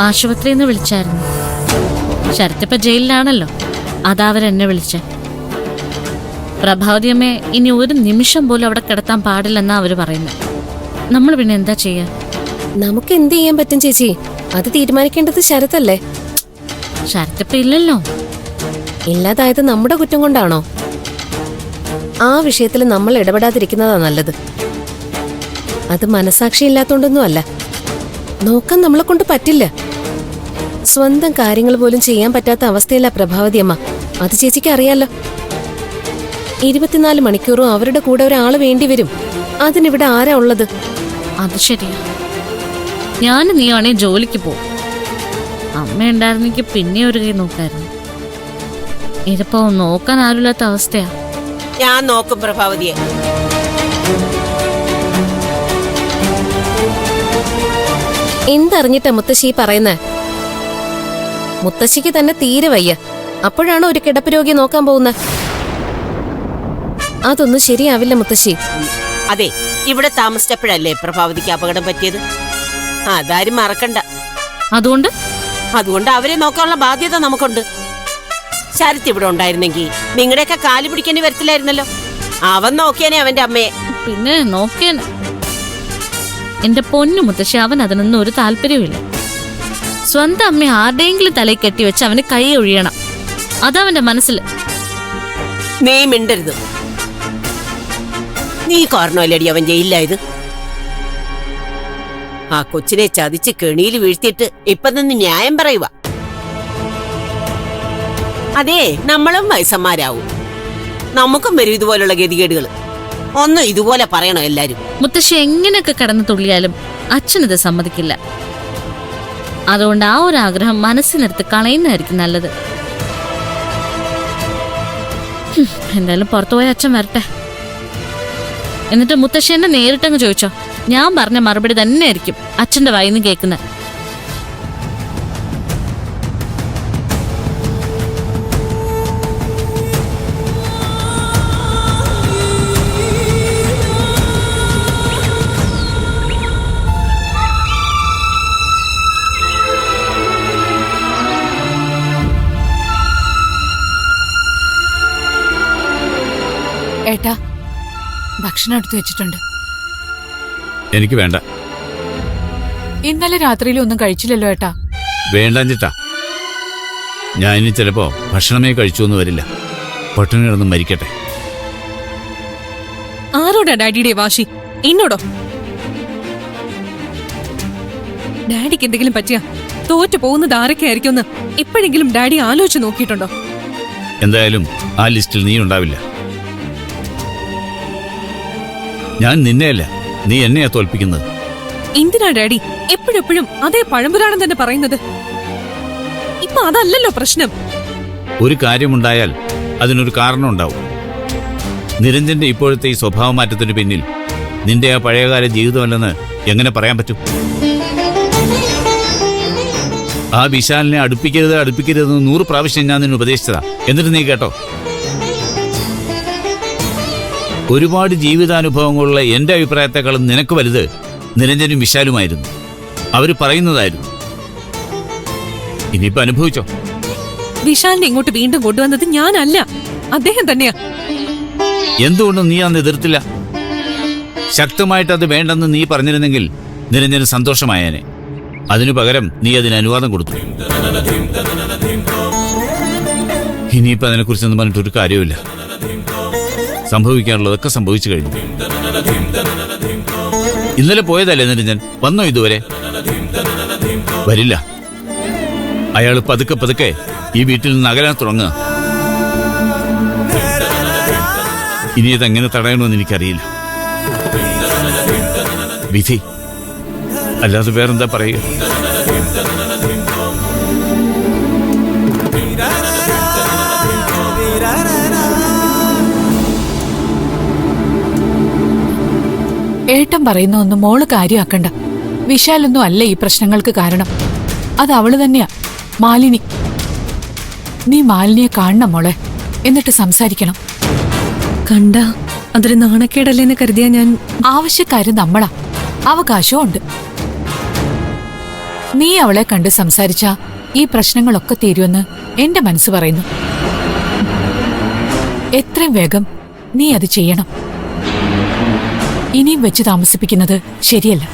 ആശുപത്രിയിൽ നിന്ന് വിളിച്ചായിരുന്നു. ശരത്തിപ്പ ജയിലിലാണല്ലോ, അതാ അവരെന്നെ വിളിച്ചേ. പ്രഭാവതിയമ്മയെ ഇനി ഒരു നിമിഷം പോലും അവിടെ കിടത്താൻ പാടില്ലെന്നാ അവര് പറയുന്നത്. നമ്മൾ പിന്നെ എന്താ ചെയ്യാ? നമുക്ക് എന്ത് ചെയ്യാൻ പറ്റും ചേച്ചി? അത് തീരുമാനിക്കേണ്ടത് ശരത്തല്ലേ? ശരത്തിപ്പ ഇല്ലല്ലോ. ഇല്ലാതായത് നമ്മുടെ കുറ്റം കൊണ്ടാണോ? ആ വിഷയത്തിൽ നമ്മൾ ഇടപെടാതിരിക്കുന്നതാ നല്ലത്. അത് മനസാക്ഷി ഇല്ലാത്തോണ്ടൊന്നും അല്ല, നോക്കാൻ നമ്മളെ കൊണ്ട് പറ്റില്ല. സ്വന്തം കാര്യങ്ങൾ പോലും ചെയ്യാൻ പറ്റാത്ത അവസ്ഥയല്ല പ്രഭാവതിയമ്മ. അത് ചേച്ചിക്ക് അറിയാലോ. 24 മണിക്കൂറും അവരുടെ കൂടെ ഒരാള് വേണ്ടിവരും. അതിനിവിടെ ആരാ ഉള്ളത്? അത് ശരിയാ. ഞാനും നീയാണേ ജോലിക്ക് പോകും. അമ്മ ഉണ്ടായിരുന്നെങ്കിൽ പിന്നെ ഒരു കൈ നോക്കായിരുന്നു. ഇതിപ്പോ നോക്കാൻ ആരുമില്ലാത്ത അവസ്ഥയാ. ഞാൻ നോക്കും പ്രഭാവതിയെ. എന്തറിഞ്ഞിട്ടാ മുത്തശ്ശി പറയുന്നേ? മുത്തശ്ശിക്ക് തന്നെ തീരെ വയ്യ, അപ്പോഴാണോ ഒരു കിടപ്പ് രോഗിയെ നോക്കാൻ പോകുന്നത്? അതൊന്നും ശരിയാവില്ല മുത്തശ്ശി. അതെ, ഇവിടെ താമസിച്ചപ്പോഴല്ലേ പ്രഭാവതിക്ക് അപകടം പറ്റിയത്. അതാരും മറക്കണ്ട. അതുകൊണ്ട് അവരെ നോക്കാനുള്ള ബാധ്യത നമുക്കുണ്ട്. ശരത്ത് ഇവിടെ ഉണ്ടായിരുന്നെങ്കിൽ നിങ്ങളുടെയൊക്കെ കാല് പിടിക്കേണ്ടി വരത്തില്ലായിരുന്നല്ലോ. അവൻ നോക്കിയാനെ അവന്റെ അമ്മയെ. പിന്നെ നോക്കിയാന്. എന്റെ പൊന്നു മുത്തശ്ശി, അവൻ അതിനൊന്നും ഒരു താല്പര്യമില്ല. സ്വന്തം അമ്മ ആരുടെയെങ്കിലും തലയിൽ കെട്ടിവെച്ച് അവന് കൈ ഒഴിയണം, അതവന്റെ മനസ്സിൽ. നീ മിണ്ടരുത്. നീ കാരണമല്ലേടി അവൻ ജയിലിലായത്. ആ കൊച്ചിനെ ചതിച്ച് കെണിയിൽ വീഴ്ത്തിയിട്ട് ഇപ്പൊ നിന്ന് ന്യായം പറയുക. അതെ, നമ്മളും വയസ്സന്മാരാവും, നമുക്കും വരും ഇതുപോലുള്ള ഗതികേടുകൾ. ഒന്നും ഇതുപോലെ പറയണോ എല്ലാരും? മുത്തശ്ശി എങ്ങനെയൊക്കെ കടന്നു തുള്ളിയാലും അച്ഛനത് സമ്മതിക്കില്ല. അതുകൊണ്ട് ആ ഒരു ആഗ്രഹം മനസ്സിനെടുത്ത് കളയുന്നതായിരിക്കും നല്ലത്. എന്തായാലും പുറത്തുപോയ അച്ഛൻ വരട്ടെ. എന്നിട്ട് മുത്തശ്ശി എന്നെ നേരിട്ടങ്ങ് ചോദിച്ചോ, ഞാൻ പറഞ്ഞ മറുപടി തന്നെ ആയിരിക്കും അച്ഛന്റെ വായിന്ന് കേൾക്കുന്നത്. ഏട്ടാ, ഭക്ഷണം എടുത്തു വെച്ചിട്ടുണ്ട്. എനിക്ക് വേണ്ട. ഇന്നലെ രാത്രിയിലും ഒന്നും കഴിച്ചില്ലല്ലോ ഏട്ടാ. വേണ്ടാഞ്ഞിട്ടാ. ഞാൻ ഇനി ചിലപ്പോ ഭക്ഷണമേ കഴിച്ചു എന്ന് വരില്ല. പട്ടിണി കിടന്ന് മരിക്കട്ടെ. ആരോടാ ഡാഡിയുടെ വാശി? എന്നോടോ? ഡാഡിക്ക് എന്തെങ്കിലും പറ്റിയാ തോറ്റു പോകുന്നത് ആരൊക്കെയായിരിക്കുമെന്ന് ഇപ്പോഴെങ്കിലും ഡാഡി ആലോചിച്ച് നോക്കിയിട്ടുണ്ടോ? എന്തായാലും ആ ലിസ്റ്റിൽ നീ ഉണ്ടാവില്ല. ഞാൻ നിന്നെയല്ല, നീ എന്നെയാ തോൽപ്പിക്കുന്നത്. എന്തിനാ ഡാഡി എപ്പോഴെപ്പോഴും അതേ പഴംപുരാണം തന്നെ പറയുന്നത്? ഇപ്പൊ അതല്ലല്ലോ പ്രശ്നം. ഒരു കാര്യമുണ്ടായാൽ അതിനൊരു കാരണം ഉണ്ടാവും. നിരഞ്ജന്റെ ഇപ്പോഴത്തെ ഈ സ്വഭാവമാറ്റത്തിന് പിന്നിൽ നിന്റെ ആ പഴയകാല ജീവിതമല്ലെന്ന് എങ്ങനെ പറയാൻ പറ്റും? ആ വിശാലിനെ അടുപ്പിക്കരുതെന്ന് 100 പ്രാവശ്യം ഞാൻ നിന്നെ ഉപദേശിച്ചതാ. എന്നിട്ട് നീ കേട്ടോ? ഒരുപാട് ജീവിതാനുഭവങ്ങളുള്ള എന്റെ അഭിപ്രായത്തെക്കാളും നിനക്ക് വലുത് നിരഞ്ജനും വിശാലുമായിരുന്നു. അവര് പറയുന്നതായിരുന്നു. ഇനിയിപ്പോ അനുഭവിച്ചോ? വിശാലിനെ ഇങ്ങോട്ട് വീണ്ടും കൊണ്ടുവന്നത് ഞാനല്ല, അദ്ദേഹം തന്നെയാ. എന്തുകൊണ്ടും നീ അന്ന് എതിർത്തില്ല. ശക്തമായിട്ട് അത് വേണ്ടെന്ന് നീ പറഞ്ഞിരുന്നെങ്കിൽ നിരഞ്ജന് സന്തോഷമായേനെ. അതിനു പകരം നീ അതിന് അനുവാദം കൊടുത്തു. ഇനിയിപ്പോ അതിനെക്കുറിച്ചൊന്നും പറഞ്ഞിട്ടൊരു കാര്യമില്ല. സംഭവിക്കാനുള്ളതൊക്കെ സംഭവിച്ചു കഴിഞ്ഞു. ഇന്നലെ പോയതല്ലേ നിരഞ്ജൻ? വന്നോ ഇതുവരെ? വരില്ല. അയാൾ പതുക്കെ ഈ വീട്ടിൽ നിന്ന് അകലാൻ തുടങ്ങുക. ഇനി ഇതെങ്ങനെ തടയണമെന്ന് എനിക്കറിയില്ല. വിധി അല്ലാതെ വേറെന്താ പറയുക? ഏട്ടൻ പറയുന്ന ഒന്നും മോള് കാര്യമാക്കണ്ട. വിശാലൊന്നും അല്ല ഈ പ്രശ്നങ്ങൾക്ക് കാരണം. അത് അവള് തന്നെയാ, മാലിനി. നീ മാലിനിയെ കാണണം മോളെ, എന്നിട്ട് സംസാരിക്കണം. കണ്ട അതൊരു നാണക്കേടല്ലേന്ന് കരുതിയാ ഞാൻ. ആവശ്യക്കാര് നമ്മളാ, അവകാശവും ഉണ്ട്. നീ അവളെ കണ്ട് സംസാരിച്ച ഈ പ്രശ്നങ്ങളൊക്കെ തീരുമെന്ന് എന്റെ മനസ്സ് പറയുന്നു. എത്രയും വേഗം നീ അത് ചെയ്യണം. ഇനിയും വെച്ച് താമസിപ്പിക്കുന്നത് ശരിയല്ല.